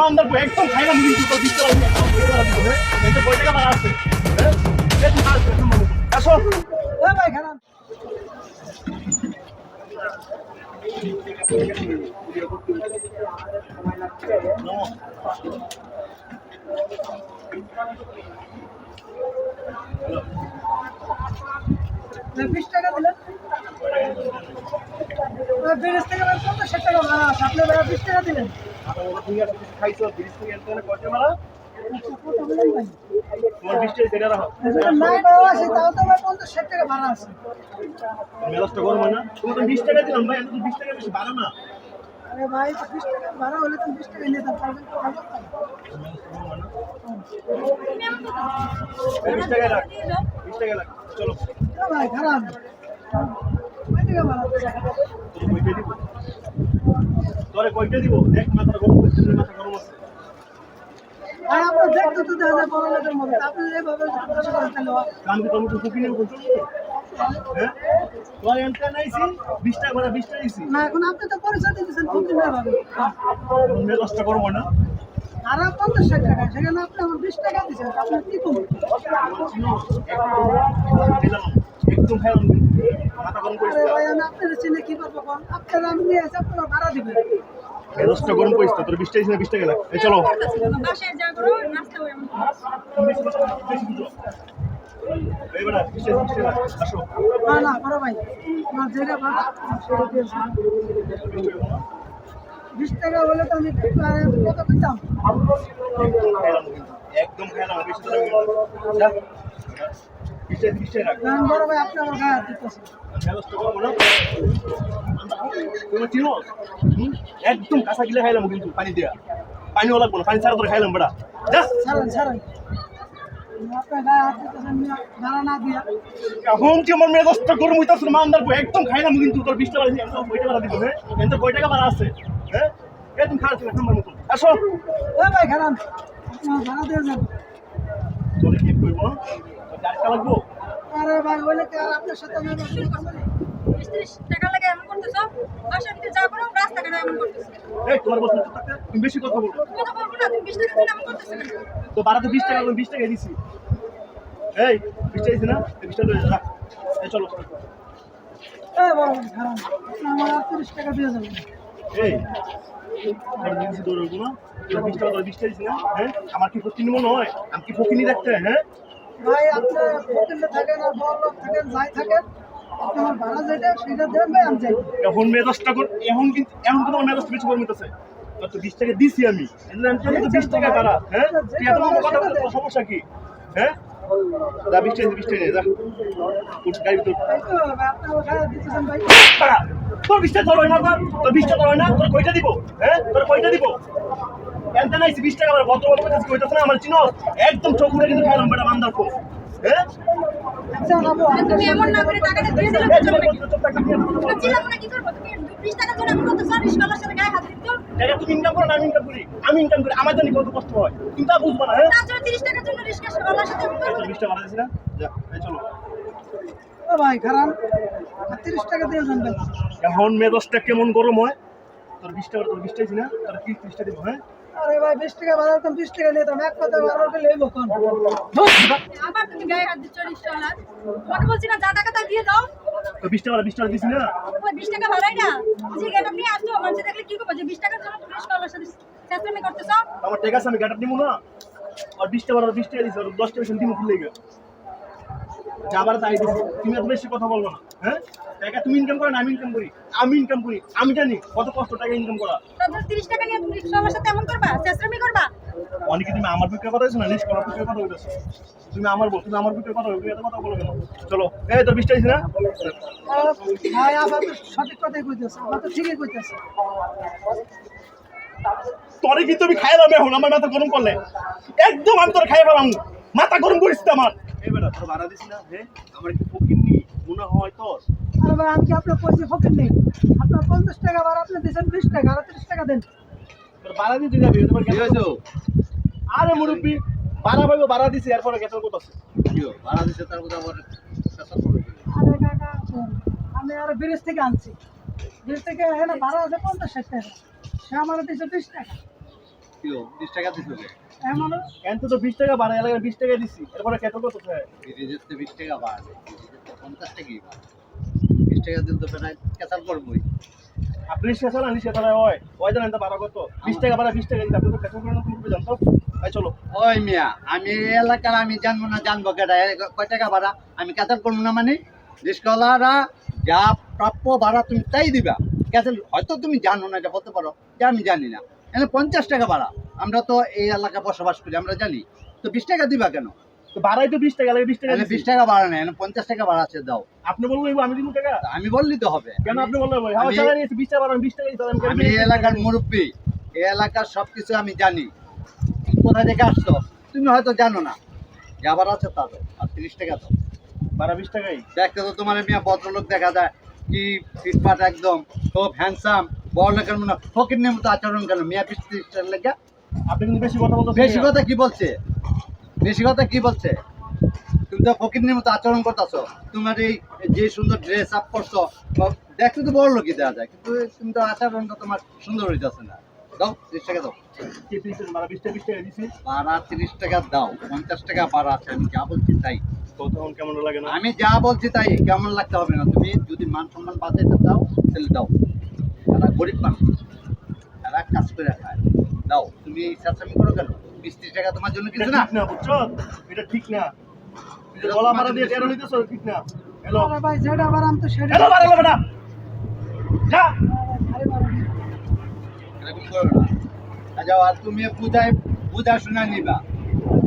মান্দার কো একদম খাইলাম কিন্তু তো দিতে হবে এটা কয় টাকা ভাড়া আছে হ্যাঁ এই মাল আসো এ ভাই খারাপ না 20 টাকা দিলেন বিশ টাকা কত 60 টাকা ভাড়া আছে আপনি ভাড়া 20 টাকা দিলেন খাইছো 30 টাকা এর কয় টাকা ভাড়া কত বলেন ভাই তোমার 20 টাকা দেড়া রাখো নাই বাবা আছে তাও তো ভাই 50 60 টাকা ভাড়া আছে মেলাসটা গরম হয় না তুমি তো 20 টাকা দিলাম ভাই এত 20 টাকা বেশি ভাড়া না আরে ভাই 20 টাকা ভাড়া হলে তো 20 টাকা নিতাম পারবেন তো ভালো 20 টাকা রাখ 20 টাকা রাখ চলো এ ভাই খারাপ কয় টাকা ভাড়া তোরে কয়টা দিব দেখ মাথা গরম করছিস মাথা গরম আছে ভাই আমরা দেখতে তো দেখা যায় বড় লোকের মতো আপনি এইভাবে বসে করেন তাহলে আমি তো টুপি কিনে বলছো হ্যাঁ তোর এন্টা নাইছি 20 টাকা ভাড়া 20 টাকা দিছি না এখন আপনি তো পরিচয় দিতেছেন কোন দিন ভাবে তুমি কষ্ট করবো না আর 50 60 টাকা সেখানে আপনি আমার 20 টাকা দিচ্ছেন আপনি কি করবেন একদম খাই মাথা গরম করিস আরে ভাই আমি আপনার চিনে কি করবো কোন আপনার আমি নিয়ে এসে আপনার ভাড়া দিবেন মেজাজটা গরম করিস তোর 20 টাকা 20 টাকা লাগ এই চলো বাসায় যা করো নাস্তা করে এই বেটা 20 টাকা আসো না না বড় ভাই আমার যেটা ভাড়া সেটা দিয়েছি 20 টাকা হলে তো আমি কত পেতাম একদম খাইলাম বেশি টাকা যা 20 টাকা রাখ কারণ বড় ভাই আপনি আমার গায়ে হাত দিতেছেন মেজাজটা গরম না তুমি চিনো একদম কাঁচা গিলে খাইলাম কিন্তু পানি দিয়া পানিও লাগবো না পানি ছাড়া তোর খাইলাম বেটা যা ছাড়েন ছাড়েন আপনার গায়ে হাত দিতেছেন ভাড়া না দিয়া এখন কি আমার মেজাজটা গরম হইতাছে মান্দার একদম খাইলাম কিন্তু তোর 20 টাকা দিয়ে কয় টাকা ভাড়া দিব হ্যাঁ এত কয় টাকা ভাড়া আছে হ্যাঁ একদম খারাপ ছিল নাম্বার মতো আসো এ ভাই খারাপ আপনার ভাড়া দিয়ে যান চলে কি করবো টাকা লাগবো আরে ভাই বলে কি আর আপনার সাথে আমি কথা বলি 30 টাকা লাগে এমন করতেছ বাসার ভিতরে যা করো রাস্তাঘাটে এমন করতেছ এই তোমার বলতে তুমি বেশি কথা বলো কথা বলবো না তুমি 20 টাকা দিলে এমন করতেছ কেন তো বাড়াতে 20 টাকা 20 টাকা দিছি এই 20 টাকা দিছি না 20 টাকা লয়ে যা এই চলো এ বড় ভাই খারাপ আপনি আমার 30 টাকা দিয়ে যাবেন এই তোর দিছি দৌড় না তোর 20 টাকা তোর 20 টাকা দিছি না হ্যাঁ আমার কি ফকিনি মনে হয় আমি কি ফকিনি রাখতে হ্যাঁ ভাই আপনি হোটেলে থাকেন আর বড় লোক থাকেন যাই থাকেন আপনার ভাড়া যেটা সেটা দেন ভাই আমি যাই এখন মেজাজটা কর এখন কিন্তু তোমার মেজাজটা বেশি গরম হইতেছে তো 20 টাকা দিছি আমি আমি তো 20 টাকা ভাড়া হ্যাঁ তুই এত কথা বলতে সমস্যা কি হ্যাঁ যা 20 টাকা 20 টাকা যা উঠ গাড়ি তো এই তো ভাই আপনি আমার গায়ে হাত দিতেছেন ভাই পাড়া তোর 20 টাকা ধরো না তোর 20 টাকা ধরো না তোর কয়টা দিব হ্যাঁ তোর কয়টা দিব এনতে নাইছি 20 টাকা আমার ভদ্র বলতে কইতাছ না আমার চিনো একদম চোখ উঠে কিন্তু খাইলাম বেটা বান্দার কো হ্যাঁ জানাবো তুমি এমন না করে টাকাটা দিয়ে দিলে এই চলবে চোখ চিন্তা করে কি করবো তুমি 20 টাকার জন্য এমন করতেছ রিস্কাওয়ালার সাথে গায়ে হাত দিচ্ছ টাকা তুমি ইনকাম করো না আমি ইনকাম করি আমার জন্য কত কষ্ট হয় তুমি তা বুঝবা না হ্যাঁ তার জন্য 30 টাকার জন্য রিস্কাওয়ালার সাথে এমন করবো 20 টাকা ভাড়া দিছি না যা এই চলো ও ভাই খারাপ 30 টাকা দিয়ে যান ভাই এখন মেজাজটা কেমন গরম হয় তোর 20 টাকা তোর 20 টাকা দিছি না তোর কি 30 টাকা দিব হ্যাঁ আরে ভাই 20 টাকা ভাড়া দিতাম 20 টাকা নিতাম এক কথা ভাড়া হলে লইব কোন আবার তুমি গায়ে হাত দিচ্ছ রিস্কাওয়ালার তোমাকে বলছি না যা টাকা তা দিয়ে দাও তো 20 টাকা দিছি না ওই 20 টাকা ভাড়াই না যে গেটআপ নিয়ে আসছো মানুষ দেখলে কি করবো যে 20 টাকার জন্য তুমি রিস্কাওয়ালার সাথে চেষ্টামি করতেছ আমার টাকা আছে আমি গাটা নিব না আর 20 টাকা 20 টাকা দিছি আর 10 টাকা দিন ভুলে গেল যাবার তাই দিছি তুমি এত বেশি কথা বলবো না হ্যাঁ টাকা তুমি ইনকাম করো না আমি ইনকাম করি আমি জানি কত কষ্ট টাকা ইনকাম করা তাদের 30 টাকা নিয়ে তুমি রিস্কাওয়ালার সাথে এমন করবা চেষ্টামি করবা অনেকে তুমি আমার বিক্রি কথা হয়েছো না লিস্ট করার বিক্রি কথা হয়েছো তুমি আমার বিক্রি কথা হয়েছো এত কথা বলো কেন চলো এই তোর 20 টাকা দিছি না ভাই আবার তো সঠিক কথাই কইতেছে আবার তো ঠিকই কইতেছে তোরে কিন্তু আমি খাইলাম এখন আমার মাথা গরম করলে একদম আমি তোর খাই ফেলাম মাথা গরম করিস তো আমার এই বেটা তোর ভাড়া দিস না হ্যাঁ আমার কি ফকিনি মনে হয় তোর আরে ভাই আমি কি আপনার পয়সা ফকির নেই আপনার 50 টাকা ভাড়া আপনি দিয়েছেন 20 টাকা আর 30 টাকা দেন তোর ভাড়া দিতে যাবি তোমার কি হয়েছে আরে মুরব্বি ভাড়া দিছি এরপরে গেছর কত আছে ভাড়া দিছে তার মধ্যে আমার আরে কাকা আমি আর বিদেশ থেকে আনছি বিদেশ থেকে এখানে ভাড়া আছে 50 60 টাকা সে আমার দিয়েছে 20 টাকা কেউ 20 টাকা দিতে হবে এমন এনতে তো 20 টাকা বাড়া এলাকায় 20 টাকা দিছি এরপরে কত কত হয় ফ্রিজেতে 20 টাকা বাড়বে ফ্রিজেতে 50 টাকাই বাড়বে 20 টাকা দিলে তো প্রায় কেসাল করবই আপনি শেষাল আনি শেষাল হয় ওই জানেন তো বাড়া কত 20 টাকা বাড়া 20 টাকা দিতে আপনি তো কত করে না তুমি জানতো ভাই চলো ওই মিয়া আমি এই এলাকার আমি জানবো না জানবো কেটা কয় টাকা ভাড়া আমি কেসাল করবো না মানে রিস্কওয়ালারা যা প্রাপ্য ভাড়া তুমি তাই দিবা কেসাল হয়তো তুমি জানো না এটা বলতে পারো যে আমি জানি না এখানে 50 টাকা ভাড়া আমরা তো এই এলাকায় বসবাস করি আমরা জানি তো 20 টাকা দিবা কেন তো বাড়াই তো 20 টাকা লাগে 20 টাকা এখানে দিছি 20 টাকা ভাড়া নেই এখানে 50 টাকা ভাড়া আছে দাও আপনি বলবো আমি দিব টাকা আমি বললি তো হবে কেন আপনি বললেন ভাই হাওয়া আমি- চালা নিয়েছি 20 টাকা বাড়া 20 টাকা দিতে আমি এই এলাকার মুরব্বী এই এলাকার সবকিছু আমি জানি তুমি কোথা থেকে আসছো তুমি হয়তো জানো না যাবার আছে তা দাও আর 30 টাকা দাও বাড়া 20 টাকাই দেখতে তো তোমার মিয়া ভদ্রলোক দেখা যায় কি ফিটফাট একদম খুব হ্যান্ডসাম বড় লোকের মনে ফকির মতো আচরণ কেন মিয়া 20-30 টাকা লেগে আপনি কিন্তু বেশি কথা বলতেছেন বেশি কথা কি বলছে বেশি কথা কি বলছে তুমি তো ফকির মতো আচরণ করতেছো তোমার এই যে সুন্দর ড্রেস আপ করছো দেখতে তো বড় লোকই দেওয়া যায় কিন্তু তুমি তো আচরণটা তোমার সুন্দর হইতেছে না দাও 30 টাকা দাও কি দিছেন বাড়া 20 টাকা দিছি ভাড়া 30 টাকা দাও 50 টাকা ভাড়া আছে আমি যা বলছি তাই তো তখন কেমন লাগে না আমি যা বলছি তাই কেমন লাগতে হবে না তুমি যদি মান সম্মান বাঁচাইতে দাও তাহলে দাও তারা গরিব মানুষ তারা কাজ করে খায় দাও তুমি চেঁচামি করো কেন 20-30 টাকা তোমার জন্য এটা কিছু না ঠিক না বুঝছো এটা ঠিক না তুই যে গলা মারা দিয়ে টেরো নিতেছ ঠিক না হ্যালো আরে ভাই যেটা আবার আমি তো সেটা হ্যালো মারা বেটা যা আরে বাবা, এরকম করো না যাও আর তুমি বুঝা শোনা নিবা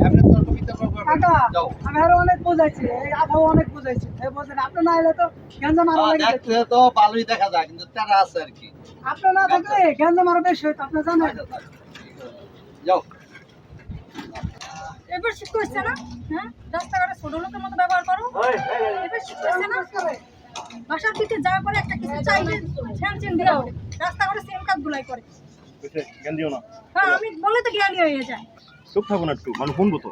এমনি তর্ক বিতর্ক করবে কাকা না। যাও আমি আরো অনেক বুঝাইছি এই আবহাওয়া অনেক বুঝাইছি এই বলছেন আপনি না এলে তো গ্যাঞ্জাম আরো লেগে যেত। দেখতে তো ভালোই দেখা যায় কিন্তু তারা আছে আর কি আপনি না থাকলে গ্যাঞ্জাম আরো বেশি হইতো আপনি জানেন যাও এবার ঠিক করছে না হ্যাঁ রাস্তাঘাটে ছোট লোকের মতো ব্যবহার করো এবার ঠিক করছে না বাসার দিকে যা করে একটা কিছু চাইলে ছেন দিয়ে ওঠে রাস্তাঘাটে সেম কাজ গুলাই করে বুঝছে জ্ঞান দিও না হ্যাঁ আমি বলে তো জ্ঞানী হয়ে যায় চুপ থাকো না একটু মানুষ শুনবো তো